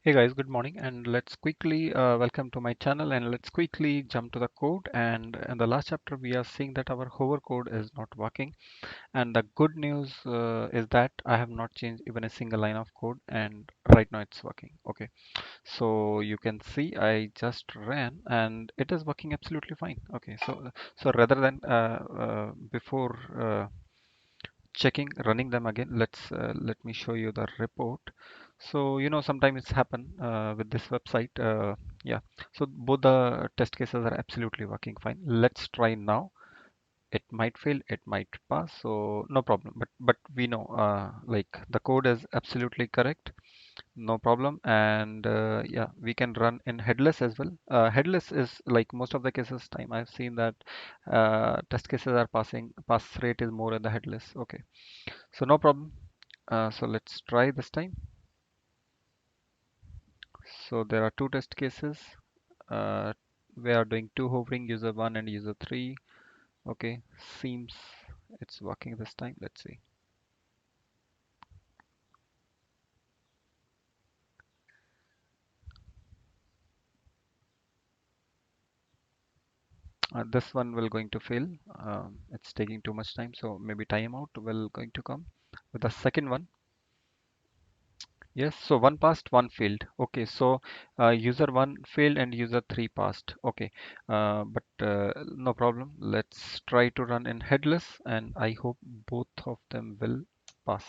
Hey guys, good morning, and let's quickly welcome to my channel, and let's quickly jump to the code. And in the last chapter we are seeing that our hover code is not working, and the good news is that I have not changed even a single line of code, and right now it's working. Okay, so you can see I just ran and it is working absolutely fine. Okay, so rather than before checking running them again, let me show you the report. So sometimes it's happen with this website. Yeah, so both the test cases are absolutely working fine. Let's try now. It might fail, it might pass, so no problem, but we know like the code is absolutely correct, no problem. And yeah, we can run in headless as well. Headless is like most of the cases time I've seen that test cases are pass rate is more in the headless. Okay, so no problem. So let's try this time. So there are two test cases. Uh, we are doing two hovering, user 1 and user 3. Okay, seems it's working this time. Let's see. This one will going to fail. It's taking too much time, so maybe timeout will going to come with the second one. Yes, so one passed, one failed. Okay, so user one failed and user three passed. Okay, but no problem. Let's try to run in headless, and I hope both of them will pass.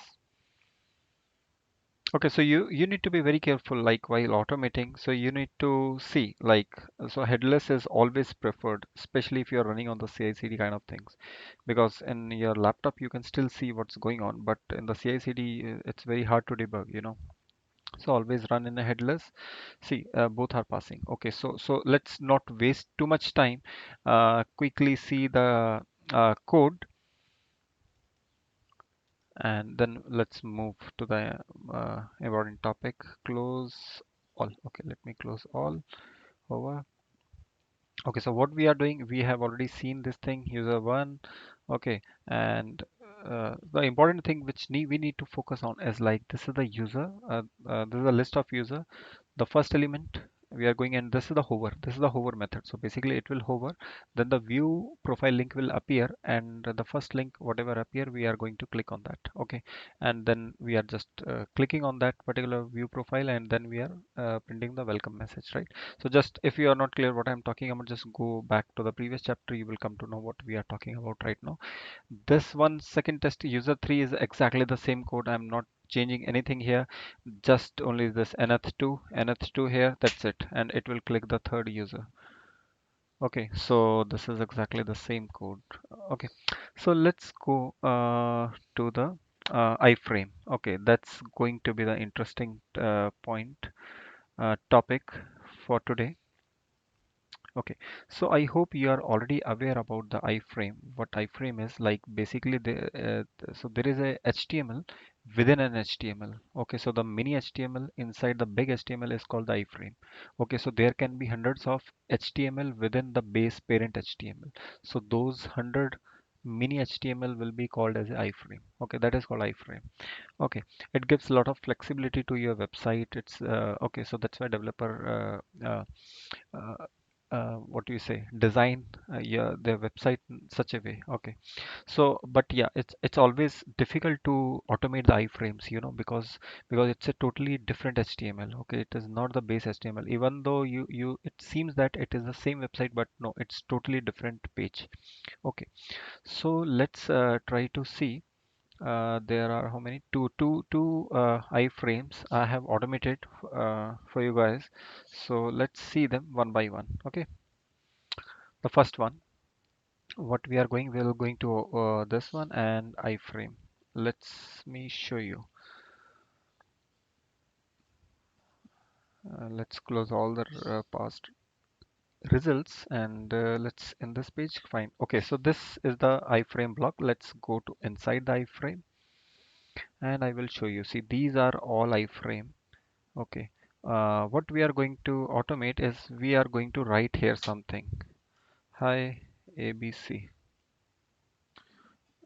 Okay, so you need to be very careful, like while automating. So you need to see, like, so headless is always preferred, especially if you're running on the CI/CD kind of things, because in your laptop you can still see what's going on, but in the CI/CD it's very hard to debug. So always run in a headless. See, both are passing. Okay, so let's not waste too much time. Quickly see the code, and then let's move to the important topic. Close all. Okay, let me close all. Over. Okay, so what we are doing, we have already seen this thing, user one. Okay, and the important thing which we need to focus on is like this is the user. This is a list of user. The first element we are going, and this is the hover method. So basically it will hover, then the view profile link will appear, and the first link whatever appear, we are going to click on that. Okay, and then we are just clicking on that particular view profile, and then we are printing the welcome message, right? So just if you are not clear what I'm talking about, just go back to the previous chapter, you will come to know what we are talking about right now. This one second test user 3 is exactly the same code. I'm not changing anything here, just only this nth2 here, that's it, and it will click the third user. Okay, so this is exactly the same code. Okay, so let's go to the iframe. Okay, that's going to be the interesting point topic for today. Okay, so I hope you are already aware about the iframe. What iframe is like, basically so there is a HTML within an HTML. Okay, so the mini HTML inside the big HTML is called the iframe. Okay, so there can be hundreds of HTML within the base parent HTML. So those 100 mini HTML will be called as a iframe. Okay, that is called iframe. Okay, it gives a lot of flexibility to your website. It's okay, so that's why developer uh, what do you say, design yeah, their website in such a way. Okay, so but yeah, it's always difficult to automate the iframes, because it's a totally different HTML. Okay, it is not the base HTML, even though you it seems that it is the same website, but no, it's totally different page. Okay, so let's try to see. There are how many? Two iframes I have automated for you guys. So let's see them one by one. Okay, the first one, what we are going, we're going to this one and iframe. Let's me show you. Let's close all the past results, and let's in this page find. Okay, so this is the iframe block. Let's go to inside the iframe, and I will show you. See, these are all iframe. Okay, what we are going to automate is we are going to write here something. Hi, ABC.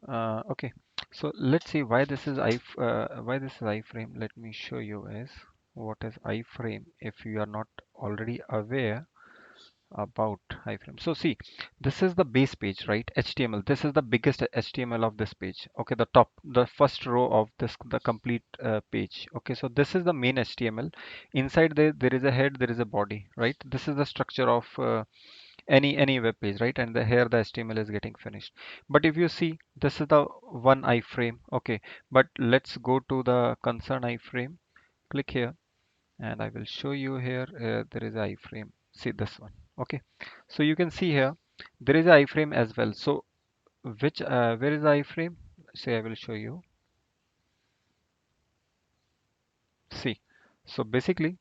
Okay, so let's see why this is why this is iframe. Let me show you guys. what is iframe if you are not already aware about iframe. So see, this is the base page, right? HTML. This is the biggest HTML of this page. Okay, the top, the first row of this, the complete page. Okay, so this is the main HTML. Inside there is a head, there is a body, right? This is the structure of any web page, right? And here the HTML is getting finished. But if you see, this is the one iframe. Okay, but let's go to the concern iframe. Click here and I will show you here. There is a iframe. See this one. Okay, so you can see here there is a iframe as well. So which where is the iframe? See, I will show you. See, so basically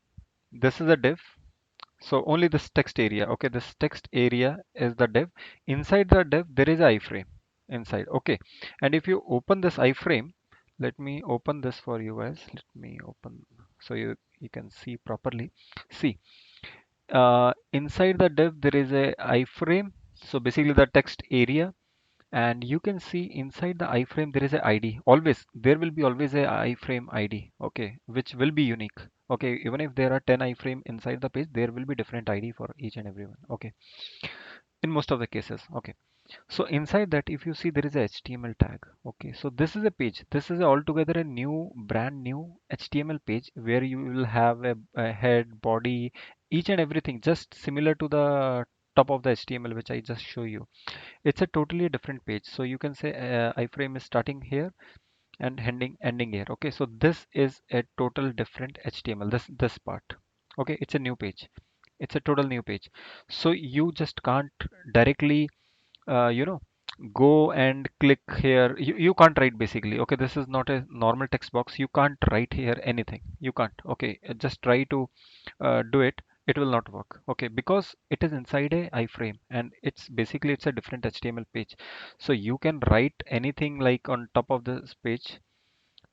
this is a div. So only this text area. Okay, this text area is the div. Inside the div there is a iframe inside. Okay, and if you open this iframe, let me open this for you guys. Let me open so you can see properly. See, inside the div there is a iframe, so basically the text area, and you can see inside the iframe there is a id. Always there will be always a iframe id, okay, which will be unique. Okay, even if there are 10 iframe inside the page, there will be different id for each and every one. Okay, in most of the cases. Okay, so inside that, if you see, there is a HTML tag. Okay, so this is a page. This is altogether a new, brand new HTML page where you will have a head, body, each and everything, just similar to the top of the HTML which I just show you. It's a totally different page. So you can say iframe is starting here and ending here. Okay, so this is a total different HTML. This part. Okay, it's a new page. It's a total new page. So you just can't directly you know, go and click here. You can't write basically. Okay, this is not a normal text box. You can't write here anything. You can't. Okay, just try to do it. It will not work. Okay, because it is inside a iframe and it's basically it's a different HTML page. So you can write anything like on top of this page.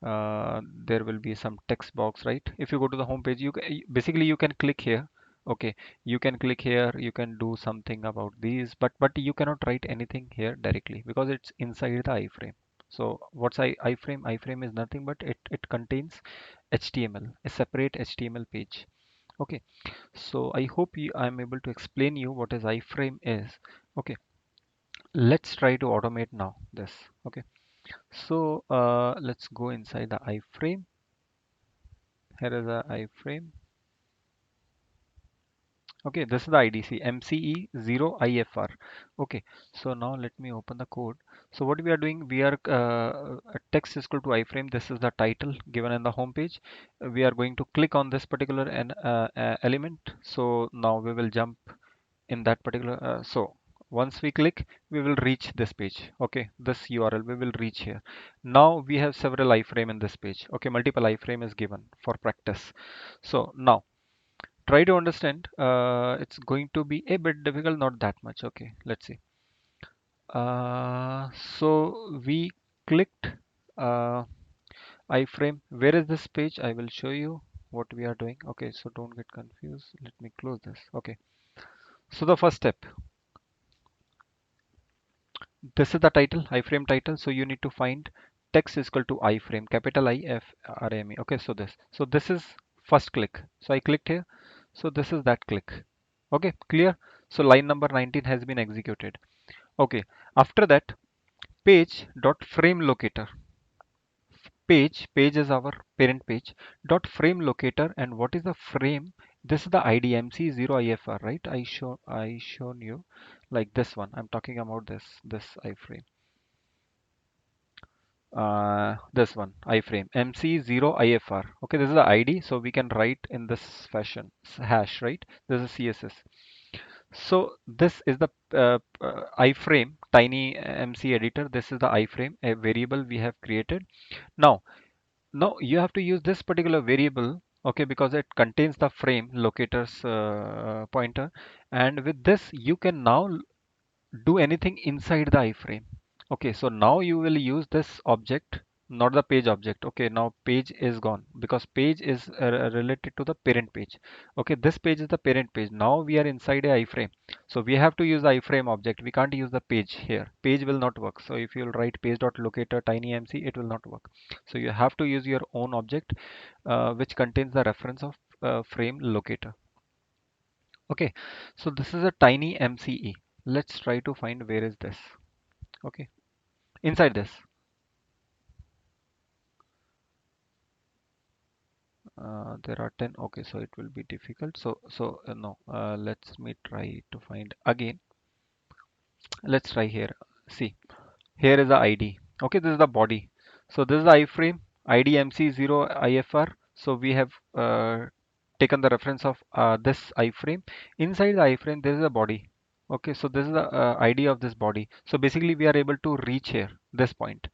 There will be some text box, right? If you go to the home page, basically you can click here. Okay, you can click here, you can do something about these, but you cannot write anything here directly because it's inside the iframe. So what's iframe? iframe is nothing but it contains HTML, a separate HTML page. Okay, so I hope I'm able to explain you what is iframe is. Okay, let's try to automate now this. Okay, so let's go inside the iframe. Here is the iframe. Okay, this is the IDC MCE0IFR. Okay, so now let me open the code. So what we are doing, we are text is equal to iframe. This is the title given in the home page. We are going to click on this particular element. So now we will jump in that particular. So once we click, we will reach this page. Okay, this URL we will reach here. Now we have several iframe in this page. Okay, multiple iframe is given for practice. So now try to understand. It's going to be a bit difficult, not that much. Okay, let's see. So we clicked uh, iframe. Where is this page? I will show you what we are doing. Okay, so don't get confused. Let me close this. Okay, so the first step, this is the title, iframe title. So you need to find text is equal to iframe, capital IFRAME. Okay, so this is first click. So I clicked here. So this is that click. Okay, clear. So line number 19 has been executed. Okay, after that, page dot frame locator. Page is our parent page. Dot frame locator, and what is the frame? This is the IDMC0IFR, right? I shown you like this one. I'm talking about this iframe. This one iframe MC0IFR. Okay, this is the ID, so we can write in this fashion hash, right? This is CSS. So this is the iframe tiny MC editor. This is the iframe, a variable we have created. Now, now you have to use this particular variable, okay, because it contains the frame locator's pointer, and with this you can now do anything inside the iframe. Okay, so now you will use this object not the page object. Okay, now page is gone because page is related to the parent page. Okay, this page is the parent page. Now we are inside a iframe, so we have to use the iframe object. We can't use the page here. Page will not work. So if you'll write page.locator tinymc, it will not work. So you have to use your own object which contains the reference of frame locator. Okay, so this is a tiny MCE. Let's try to find where is this. Okay, inside this. There are 10. Okay, so it will be difficult. So no, let's me try to find again. Let's try here. See, here is the ID. Okay, this is the body. So this is the iframe ID MC0 IFR. So we have taken the reference of this iframe. Inside the iframe, there is a body. Okay, so this is the ID of this body. So basically, we are able to reach here, this point.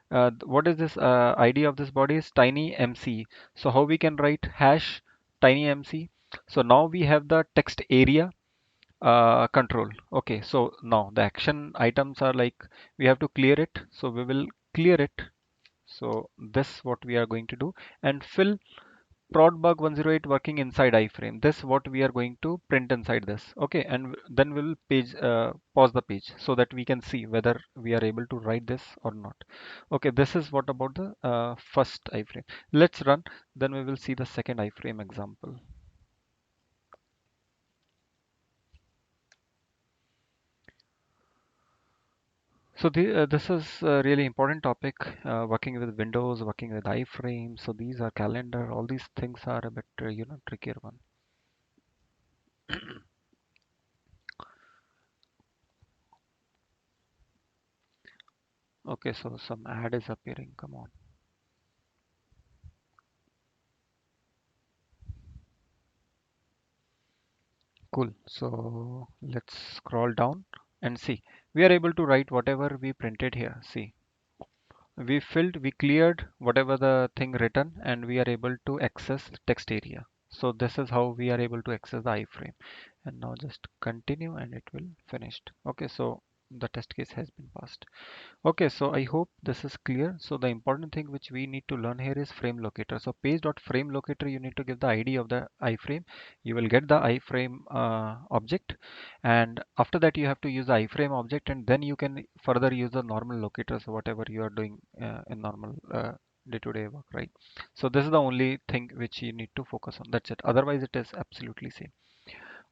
What is this ID of this body is tiny MC. So how we can write hash tiny MC? So now we have the text area control. Okay, so now the action items are like we have to clear it. So we will clear it. So this what we are going to do and fill prod bug 108 working inside iframe. This what we are going to print inside this. Okay, and then we will page pause the page so that we can see whether we are able to write this or not. Okay, this is what about the first iframe. Let's run, then we will see the second iframe example. So this is a really important topic, working with Windows, working with iframe. So these are calendar, all these things are a bit, trickier one. Okay, so some ad is appearing, come on. Cool. So let's scroll down and see. We are able to write whatever we printed here. See, we filled, we cleared whatever the thing written, and we are able to access the text area. So this is how we are able to access the iframe. And now just continue and it will finished. Okay, so the test case has been passed. Okay, so I hope this is clear. So the important thing which we need to learn here is frame locator. So page.frame locator, you need to give the ID of the iframe. You will get the iframe object, and after that you have to use the iframe object, and then you can further use the normal locators, whatever you are doing in normal day-to-day work, right? So this is the only thing which you need to focus on. That's it. Otherwise, it is absolutely same.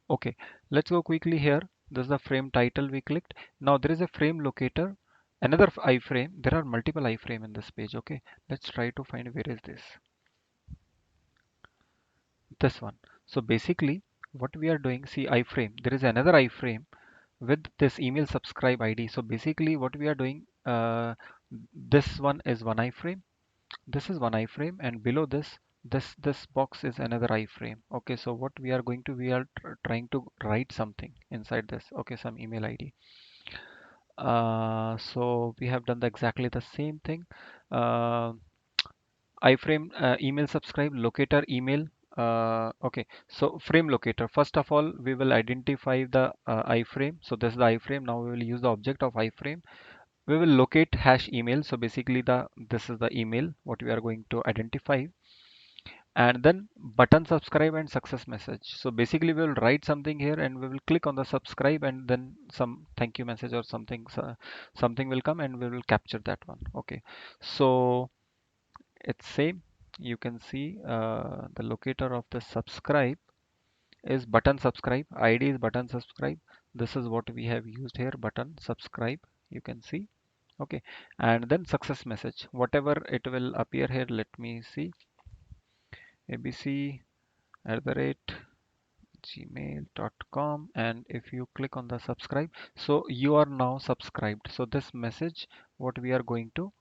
Okay, let's go quickly here. This is the frame title we clicked. Now there is a frame locator, another iframe. There are multiple iframe in this page. Okay, let's try to find where is this. This one. So basically, what we are doing, see iframe. There is another iframe with this email subscribe ID. So basically, what we are doing, this one is one iframe. This is one iframe, and below this, this box is another iframe. Okay, so what we are going to, we are trying to write something inside this. Okay, some email ID. So we have done exactly the same thing. Uh, iframe email subscribe locator email. Okay, so frame locator. First of all, we will identify the iframe. So this is the iframe. Now we will use the object of iframe. We will locate hash email. So basically, this is the email what we are going to identify, and then button subscribe and success message. So basically we will write something here and we will click on the subscribe, and then some thank you message or something, so something will come and we will capture that one. Okay, so it's same. You can see the locator of the subscribe is button subscribe. ID is button subscribe. This is what we have used here, button subscribe, you can see. Okay, and then success message, whatever it will appear here. Let me see, abc @gmail.com, and if you click on the subscribe, so you are now subscribed. So this message what we are going to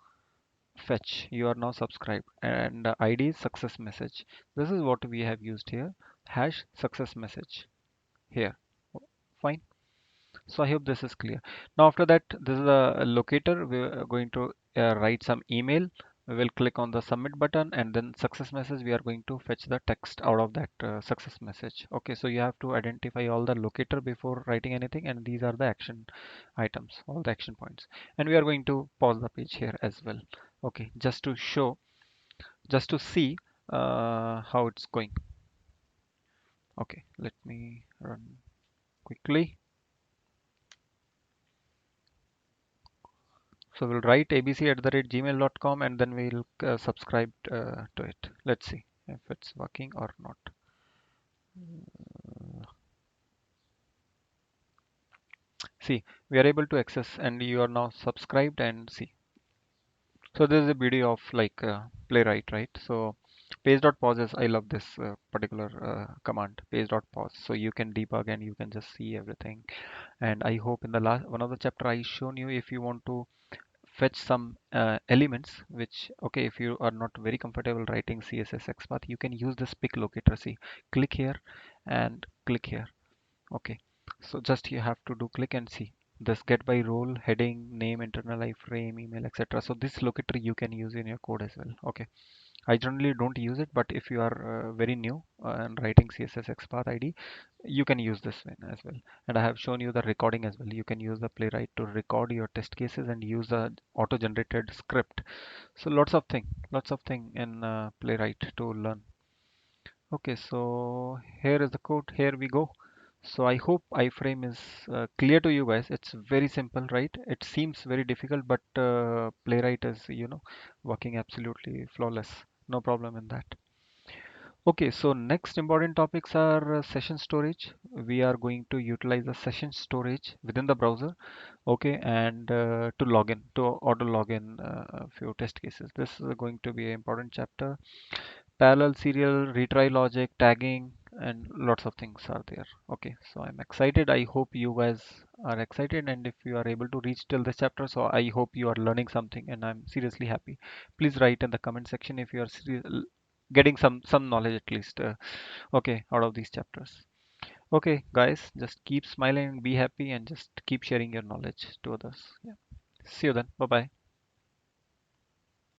fetch, you are now subscribed, and the ID is success message. This is what we have used here, hash success message here. Fine. So I hope this is clear. Now after that, this is the locator. We are going to write some email. We will click on the submit button, and then success message. We are going to fetch the text out of that success message. Okay, so you have to identify all the locator before writing anything, and these are the action items, all the action points. And we are going to pause the page here as well. Okay, just to show, just to see how it's going. Okay, let me run quickly. So we'll write abc@gmail.com and then we'll subscribe to it. Let's see if it's working or not. See, we are able to access and you are now subscribed and see. So this is a beauty of like Playwright, right? So page.pauses, I love this particular command, page.pause. So you can debug and you can just see everything. And I hope in the last one of the chapter I shown you if you want to fetch some elements, which okay, if you are not very comfortable writing CSS XPath, you can use this pick locator. See, click here and click here. Okay, so just you have to do click and see this get by role, heading, name, internal iframe, email, etc. So this locator you can use in your code as well. Okay, I generally don't use it, but if you are very new and writing CSS XPath ID, you can use this one as well. And I have shown you the recording as well. You can use the Playwright to record your test cases and use the auto-generated script. So lots of thing in Playwright to learn. Okay, so here is the code. Here we go. So I hope iframe is clear to you guys. It's very simple, right? It seems very difficult, but Playwright is, working absolutely flawless. No problem in that. Okay, so next important topics are session storage. We are going to utilize the session storage within the browser. Okay, and to log in, to auto log in a few test cases. This is going to be an important chapter. Parallel serial retry logic, tagging, and lots of things are there. Okay, so I'm excited. I hope you guys are excited, and if you are able to reach till this chapter, so I hope you are learning something, and I'm seriously happy. Please write in the comment section if you are getting some knowledge at least. Okay, out of these chapters. Okay, guys, just keep smiling and be happy, and just keep sharing your knowledge to others. Yeah. See you then. Bye bye.